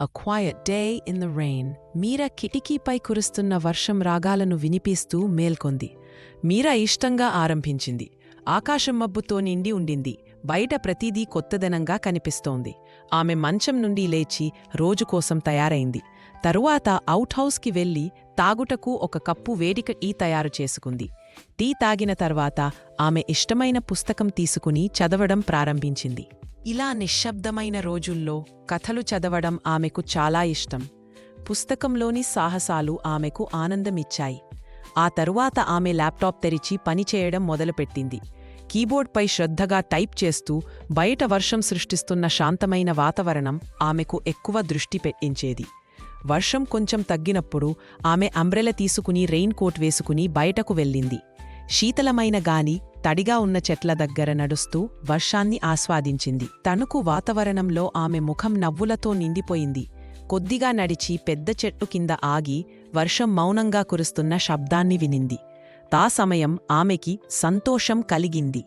A quiet day in the rain. మీరా కిటికీపై కురుస్తున్న వర్షం రాగాలను వినిపిస్తూ మేల్కొంది. మీరా ఇష్టంగా ఆరంభించింది. ఆకాశం మబ్బుతో నిండి ఉండింది. బయట ప్రతిదీ కొత్తదనంగా కనిపిస్తోంది. ఆమె మంచం నుండి లేచి రోజుకోసం తయారైంది. తరువాత అవుట్ హౌస్కి వెళ్లి తాగుటకు ఒక కప్పు వేడిక టీ తయారు చేసుకుంది. టీ తాగిన తర్వాత ఆమె ఇష్టమైన పుస్తకం తీసుకుని చదవడం ప్రారంభించింది. ఇలా నిశ్శబ్దమైన రోజుల్లో కథలు చదవడం ఆమెకు చాలా ఇష్టం. పుస్తకంలోని సాహసాలు ఆమెకు ఆనందమిచ్చాయి. ఆ తరువాత ఆమె ల్యాప్టాప్ తెరిచి పనిచేయడం మొదలుపెట్టింది. కీబోర్డ్పై శ్రద్ధగా టైప్ చేస్తూ బయట వర్షం సృష్టిస్తున్న శాంతమైన వాతావరణం ఆమెకు ఎక్కువ దృష్టి పెట్టించేది. వర్షం కొంచెం తగ్గినప్పుడు ఆమె అంబ్రెల తీసుకుని రెయిన్ కోట్ వేసుకుని బయటకు వెళ్ళింది. శీతలమైన గాలి తడిగా ఉన్న చెట్ల దగ్గర నడుస్తూ వర్షాన్ని ఆస్వాదించింది. తణుకు వాతావరణంలో ఆమె ముఖం నవ్వులతో నిండిపోయింది. కొద్దిగా నడిచి పెద్ద చెట్టు కింద ఆగి వర్షం మౌనంగా కురుస్తున్న శబ్దాన్ని వినింది. తా సమయం ఆమెకి సంతోషం కలిగింది.